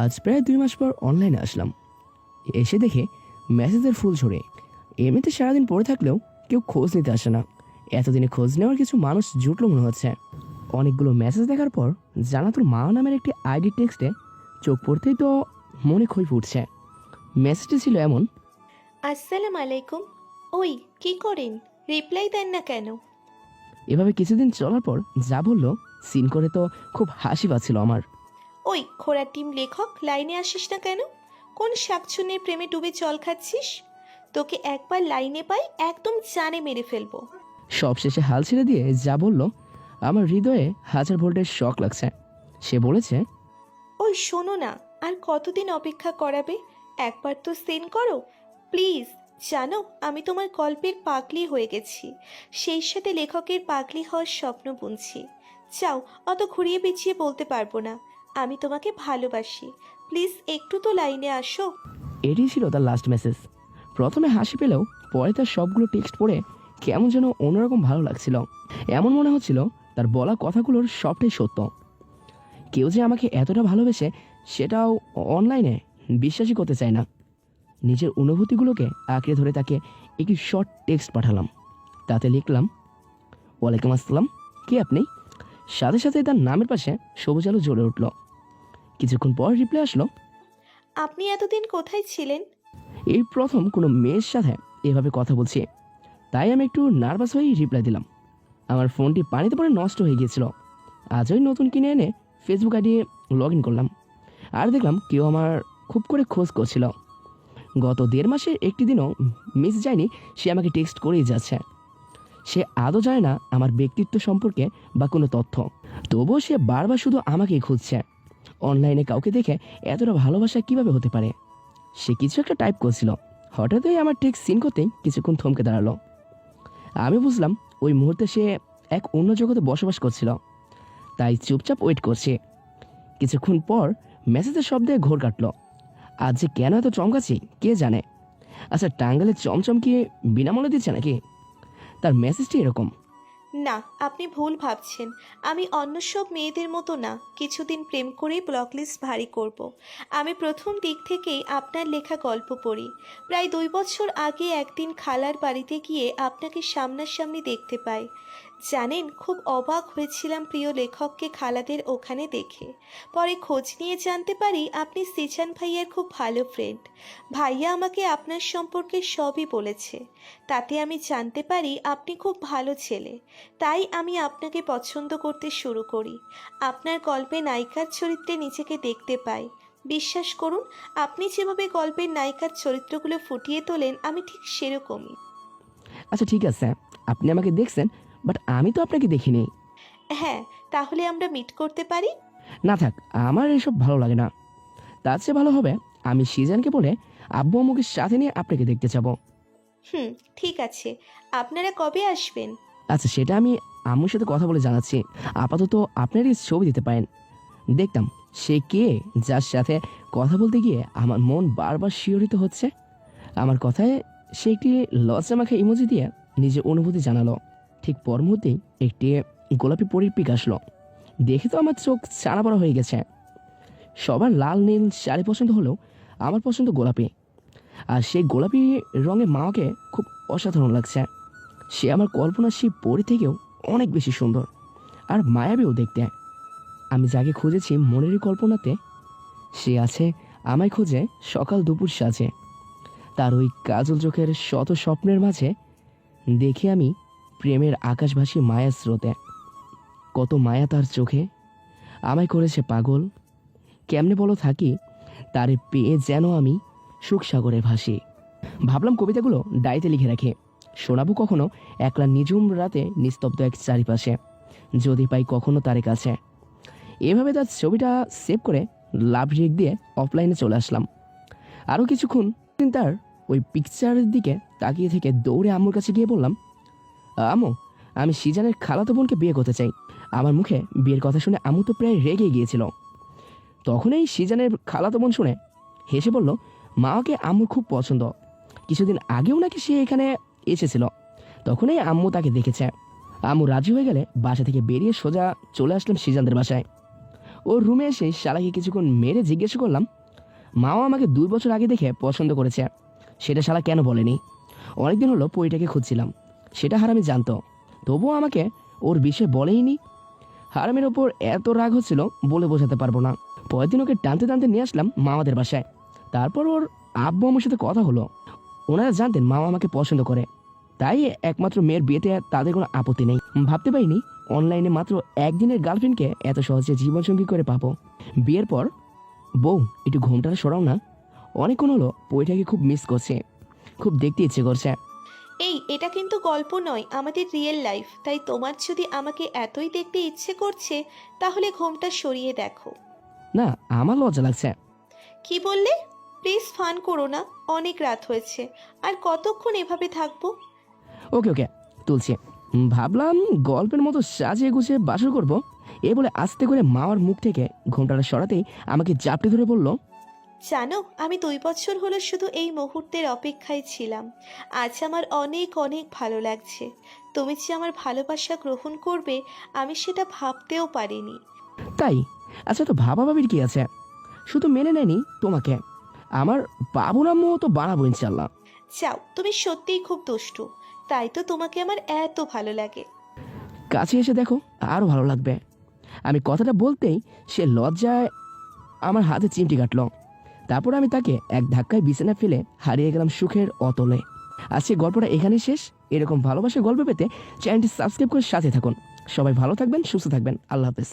আজ প্রায় 2 মাস পর অনলাইনে আসলাম। এসে দেখে মেসেজের ফুল ঝরে। এমনিতে সারাদিন পড়ে থাকলেও কেউ খোঁজ নিতে আসে না। এতদিনে খোঁজ নেওয়ার কিছু মানুষ জুটলো মনে হচ্ছে। অনেকগুলো মেসেজ দেখার পর জানাতুল মা নামের একটি আইডি টেক্সটে চোখ পড়তেই তো মনে খই ফুটছে। মেসেজটি ছিল এমন: আসসালামু আলাইকুম। ওই কি করেন, রিপ্লাই দেন না কেন? এভাবে কিছুদিন চলার পর যা বলল সিন করে তো খুব হাসি পাচ্ছিল আমার। ওই খোড়া টিম লেখক, লাইনে আসিস না কেন? কোন শাকচুন্নির প্রেমে ডুবে জল খাচ্ছিস? তোকে একবার লাইনে পাই একদম জানে মেরে ফেলবো। সব শেষে হাল ছেড়ে দিয়ে যা বলল আমার হৃদয়ে 1000 ভোল্টের শক লাগছে। সে বলেছে, ওই শোনো না, আর কতদিন অপেক্ষা করাবে? একবার তো সেন্ড করো প্লিজ। জানো আমি তোমার গল্পের পাগলি হয়ে গেছি, সেই সাথে লেখকের পাগলি হওয়ার স্বপ্ন বুনছি। চাও অত ঘুরিয়ে পেঁচিয়ে বলতে পারবো না, আমি তোমাকে ভালোবাসি। প্লিজ একটু তো লাইনে আসো। এটি ছিল তার লাস্ট মেসেজ। প্রথমে হাসি পেলেও পরে তার সবগুলো টেক্সট পড়ে কেমন যেন অন্যরকম ভালো লাগছিল। এমন মনে হচ্ছিল তার বলা কথাগুলোর সবটাই সত্য। কেউ যে আমাকে এতটা ভালোবেসে সেটাও অনলাইনে বিশ্বাসই করতে চায় না। নিজের অনুভূতিগুলোকে আঁকড়ে ধরে তাকে একটি শর্ট টেক্সট পাঠালাম। তাতে লিখলাম, ওয়ালাইকুম আসসালাম, কে আপনি? সাথে সাথে তার নামের পাশে সবুজ আলো জ্বলে উঠল। কিছুক্ষণ পর রিপ্লাই আসলো, আপনি এতদিন কোথায় ছিলেন? এই প্রথম কোনো মেয়ের সাথে এভাবে কথা বলছি, তাই আমি একটু নার্ভাস হয়েই রিপ্লাই দিলাম। আমার ফোনটি পানিতে পড়ে নষ্ট হয়ে গিয়েছিল। আজই নতুন কিনে এনে ফেসবুক আইডি লগ ইন করলাম, আর দেখলাম কেউ আমার খুব করে খোঁজ করছিল। গত 1.5 মাসের একটি দিনও মিস যায়নি, সে আমাকে টেক্সট করেই যাচ্ছে। সে আদৌ জানে না আমার ব্যক্তিত্ব সম্পর্কে বা কোনো তথ্য, তবুও সে বারবার শুধু আমাকেই খুঁজছে। অনলাইনে কাউকে দেখে এতটা ভালোবাসা কিভাবে হতে পারে? সে কিছু একটা টাইপ করছিল, হঠাৎই আমার টেক্সট সিন করতেই কিছুক্ষণ থমকে দাঁড়ালো। আমি বুঝলাম ওই মুহূর্তে সে এক অন্য জগতে বসবাস করছিল, তাই চুপচাপ ওয়েট করছি। কিছুক্ষণ পর মেসেজের শব্দে ঘোর কাটলো। আজ যে কেন এত চমকাচ্ছি কে জানে। আচ্ছা, টাঙ্গালের চমচম কি বিনামূল্যে দিচ্ছে নাকি? তার মেসেজটি এরকম: না, আপনি ভুল ভাবছেন। আমি অন্য সব মেয়েদের মতো না, কিছুদিন প্রেম করেই ব্লকলিস্ট ভারী করব। আমি প্রথম দিক থেকেই আপনার লেখা গল্প পড়ি। প্রায় 2 বছর আগে একদিন খালার বাড়িতে গিয়ে আপনাকে সামনাসামনি দেখতে পাই। জানেন, খুব অবাক হয়েছিলাম প্রিয় লেখককে খালাদের ওখানে দেখে। পরে খোঁজ নিয়ে জানতে পারি আপনি সিজান ভাইয়ার খুব ভালো ফ্রেন্ড। ভাইয়া আমাকে আপনার সম্পর্কে সবই বলেছে। তাতে আমি জানতে পারি আপনি খুব ভালো ছেলে। তাই আমি আপনাকে পছন্দ করতে শুরু করি। আপনার গল্পে নায়িকার চরিত্রে নিজেকে দেখতে পাই। বিশ্বাস করুন, আপনি যেভাবে গল্পের নায়িকার চরিত্রগুলো ফুটিয়ে তোলেন আমি ঠিক সেরকমই। আচ্ছা ঠিক আছে, আপনি আমাকে দেখছেন, বাট আমি তো আপনাকে দেখিনি। হ্যাঁ, তাহলে আমরা মিট করতে পারি। না থাক, আমার এসব ভালো লাগে না। তার চেয়ে ভালো হবে আমি সিজানকে বলে আব্বু আম্মুকে সাথে নিয়ে আপনাকে দেখতে যাব। হুম, ঠিক আছে। আপনারা কবে আসবেন? আচ্ছা, সেটা আমি আম্মুর সাথে কথা বলে জানাচ্ছি। আপাতত আপনারই ছবি দিতে পারেন, দেখতাম সে কে যার সাথে কথা বলতে গিয়ে আমার মন বারবার শিহরিত হচ্ছে। আমার কথায় সে একটি লজ্জা মাখা ইমোজি দিয়ে নিজের অনুভূতি জানালো। ঠিক পর মুহূর্তেই একটি গোলাপি পরীর পিক আসলো। দেখে তো আমার চোখ চানা পড়া হয়ে গেছে। সবার লাল নীল শাড়ি পছন্দ হলেও আমার পছন্দ গোলাপি, আর সেই গোলাপি রঙে মাকে খুব অসাধারণ লাগছে। সে আমার কল্পনার সেই পরি থেকেও অনেক বেশি সুন্দর আর মায়াবীও দেখতে। আমি যাকে খুঁজেছি মনেরই কল্পনাতে, সে আছে আমায় খোঁজে সকাল দুপুর সাজে। তার ওই কাজল চোখের শত স্বপ্নের মাঝে দেখে আমি প্রেমের আকাশভাসী মায়ার স্রোতে। কত মায়া তার চোখে, আমায় করেছে পাগল। কেমনে বলো থাকি তারে পেয়ে যেন আমি সুখ সাগরে ভাসি। ভাবলাম কবিতাগুলো ডায়েরিতে লিখে রাখি, শোনাবো কখনো একলা নিঝুম রাতে নিস্তব্ধ এক চারিপাশে, যদি পাই কখনো তার কাছে। এভাবে তার ছবিটা সেভ করে লাভ রেখ দিয়ে অফলাইনে চলে আসলাম। আরও কিছুক্ষণ তার ওই পিকচারের দিকে তাকিয়ে থেকে দৌড়ে আম্মুর কাছে গিয়ে বললাম, আম্মু, আমি সিজানের খালাতো বোনকে বিয়ে করতে চাই। আমার মুখে বিয়ের কথা শুনে আম্মু তো প্রায় রেগে গিয়েছিল। তখন এই সিজানের খালাতো বোন শুনে হেসে বলল, মাকে আম্মুর খুব পছন্দ, কিছুদিন আগেও নাকি সে এখানে এসেছিল, তখনই আম্মু তাকে দেখেছে। আম্মু রাজি হয়ে গেলে বাসা থেকে বেরিয়ে সোজা চলে আসলাম সিজানদের বাসায়। ওর রুমে এসে শালাকে কিছুক্ষণ মেরে জিজ্ঞেস করলাম, মাও আমাকে 2 বছর আগে দেখে পছন্দ করেছে, সেটা শালা কেন বলেনি? অনেকদিন হলো পরিটাকে খুঁজছিলাম, সেটা হারামি জানতো, তবুও আমাকে ওর বিষয়ে বলেইনি। হারামের ওপর এত রাগ হচ্ছিল বলে বোঝাতে পারবো না। পরের দিন ওকে টানতে টানতে নিয়ে আসলাম মামাদের বাসায়। তারপর ওর আব্বু আমার সাথে কথা হলো। ওনারা জানতেন মামা আমাকে পছন্দ করে, তাই একমাত্র মেয়ের বিয়েতে তাদের কোনো আপত্তি নেই। ভাবতে পারিনি অনলাইনে মাত্র একদিনের গার্লফ্রেন্ডকে এত সহজে জীবনসঙ্গী করে পাবো। বিয়ের পর বউ একটু ঘুমটা সরাও না, অনেকক্ষণ হলো বইটাকে খুব মিস করছে, খুব দেখতে ইচ্ছে করছে। এই এটা কিন্তু গল্প নয়, আমাদের রিয়েল লাইফ। তাই তোমার যদি আমাকে এতই দেখতে ইচ্ছে করছে তাহলে ঘোমটা সরিয়ে দেখো। না, আমার লজ্জা লাগছে। কি বললে? প্লিজ ফান করো না, অনেক রাত হয়েছে। আর কতক্ষণ এভাবে থাকবো? ওকে ওকে, তুলছি। ভাবলাম গল্পের মতো সাজিয়ে গুছিয়ে বাসর করব। এ বলে আস্তে করে মাওয়ার মুখ থেকে ঘোমটাটা সরাতেই আমাকে জাপটে ধরে বলল, জানো, আমি 2 বছর হলো শুধু এই মুহূর্তের অপেক্ষায় ছিলাম। আজ আমার অনেক অনেক ভালো লাগছে। তুমি যে আমার ভালোবাসা গ্রহণ করবে আমি সেটা ভাবতেও পারিনি। তাই? আচ্ছা, তো ভাবা ভাবির কি আছে? শুধু মেনে নেয়নি তোমাকে, আমার বাবু নাম্মও তো বানাবো ইনশাল্লাহ। যাও, তুমি সত্যিই খুব দুষ্টু। তাই তো তোমাকে আমার এত ভালো লাগে। কাছে এসে দেখো, আরও ভালো লাগবে। আমি কথাটা বলতেই সে লজ্জায় আমার হাতে চিমটি কাটলো। তারপর আমি তাকে এক ধাক্কায় বিছানা ফেলে হারিয়ে গেলাম সুখের অতলে। আজকে গল্পটা এখানেই শেষ। এরকম ভালোবাসার গল্প পেতে চ্যানেলটি সাবস্ক্রাইব করে সাথে থাকুন। সবাই ভালো থাকবেন, সুস্থ থাকবেন। আল্লাহ হাফেজ।